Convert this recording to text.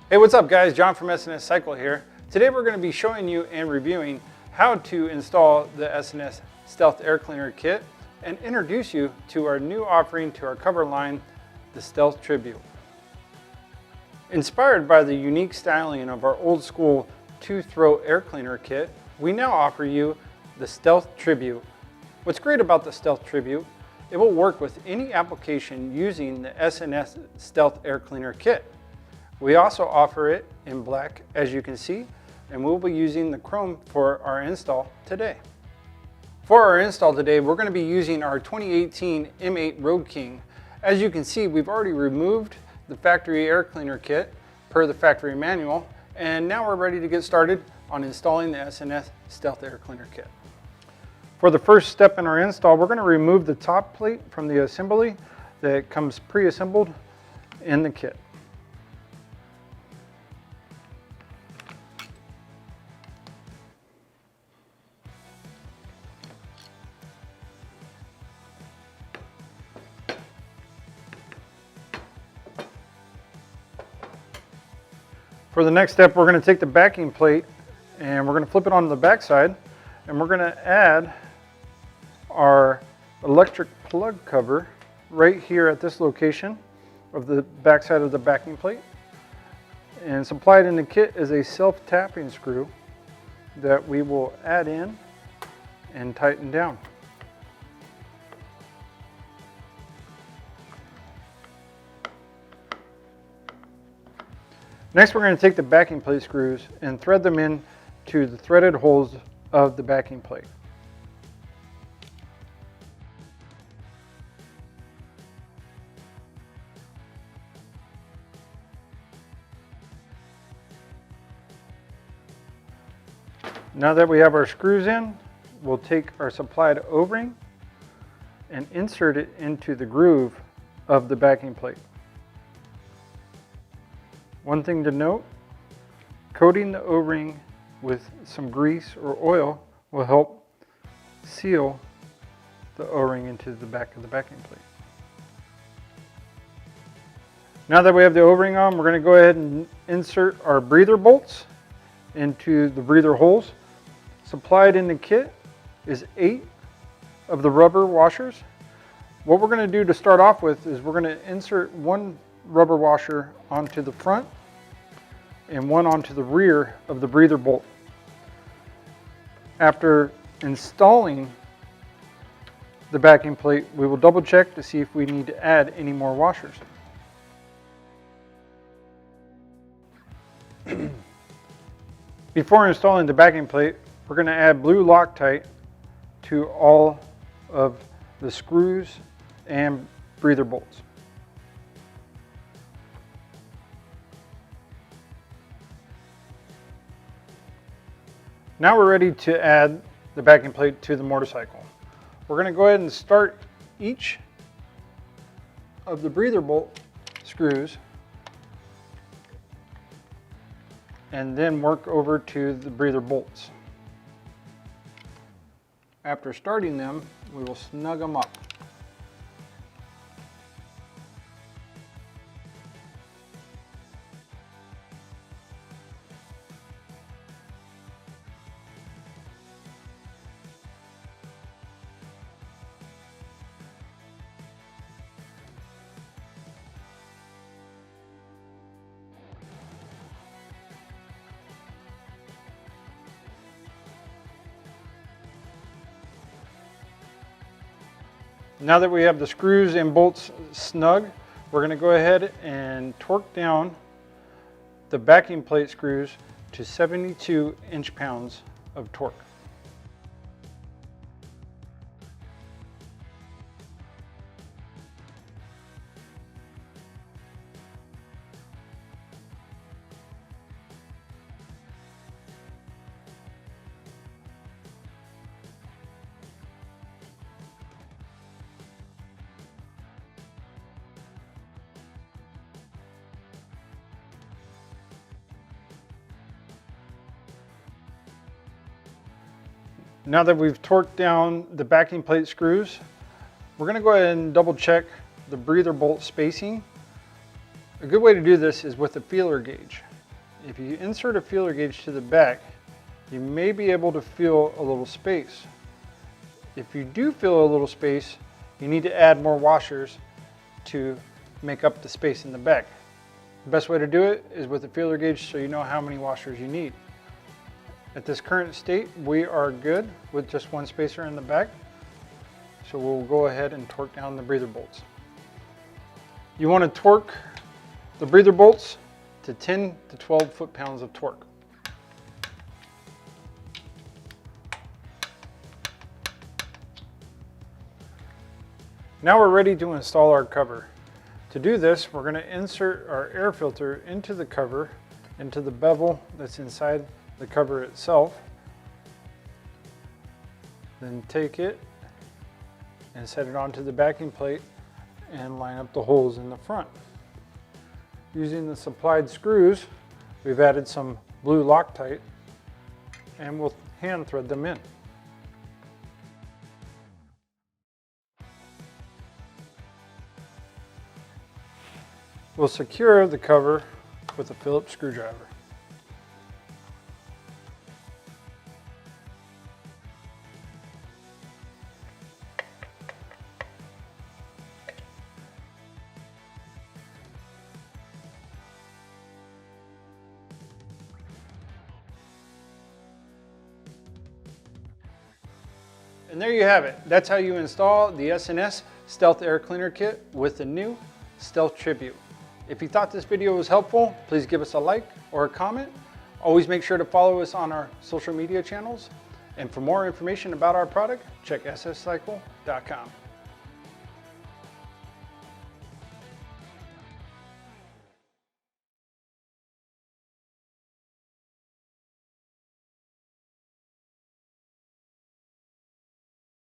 Hey, what's up guys? John from s&scycle here. Today we're going to be showing you and reviewing how to install the S&S Stealth Air Cleaner Kit and introduce you to our new offering to our cover line, the Stealth Tribute. Inspired by the unique styling of our old school two-throw air cleaner kit, we now offer you the Stealth Tribute. What's great about the Stealth Tribute, it will work with any application using the S&S Stealth Air Cleaner Kit. We also offer it in black, as you can see, and we'll be using the chrome for our install today. For our install today, we're going to be using our 2018 M8 Road King. As you can see, we've already removed the factory air cleaner kit per the factory manual, and now we're ready to get started on installing the S&S Stealth Air Cleaner Kit. For the first step in our install, we're going to remove the top plate from the assembly that comes pre-assembled in the kit. For the next step, we're going to take the backing plate and we're going to flip it onto the back side, and we're going to add our electric plug cover right here at this location of the back side of the backing plate. And supplied in the kit is a self-tapping screw that we will add in and tighten down. Next, we're going to take the backing plate screws and thread them in to the threaded holes of the backing plate. Now that we have our screws in, we'll take our supplied O-ring and insert it into the groove of the backing plate. One thing to note, coating the O-ring with some grease or oil will help seal the O-ring into the back of the backing plate. Now that we have the O-ring on, we're going to go ahead and insert our breather bolts into the breather holes. Supplied in the kit is 8 of the rubber washers. What we're going to do to start off with is we're going to insert one rubber washer onto the front and one onto the rear of the breather bolt. After installing the backing plate, we will double check to see if we need to add any more washers. Before installing the backing plate, we're going to add blue Loctite to all of the screws and breather bolts. Now we're ready to add the backing plate to the motorcycle. We're going to go ahead and start each of the breather bolt screws and then work over to the breather bolts. After starting them, we will snug them up. Now that we have the screws and bolts snug, we're going to go ahead and torque down the backing plate screws to 72 inch-pounds of torque. Now that we've torqued down the backing plate screws, we're going to go ahead and double check the breather bolt spacing. A good way to do this is with a feeler gauge. If you insert a feeler gauge to the back, you may be able to feel a little space. If you do feel a little space, you need to add more washers to make up the space in the back. The best way to do it is with a feeler gauge so you know how many washers you need. At this current state, we are good with just one spacer in the back. So we'll go ahead and torque down the breather bolts. You want to torque the breather bolts to 10 to 12 foot-pounds of torque. Now we're ready to install our cover. To do this, we're going to insert our air filter into the cover, into the bevel that's inside the cover itself. Then take it and set it onto the backing plate and line up the holes in the front. Using the supplied screws, we've added some blue Loctite and we'll hand thread them in. We'll secure the cover with a Phillips screwdriver. And there you have it. That's how you install the S&S Stealth Air Cleaner Kit with the new Stealth Tribute. If you thought this video was helpful, please give us a like or a comment. Always make sure to follow us on our social media channels. And for more information about our product, check s&scycle.com.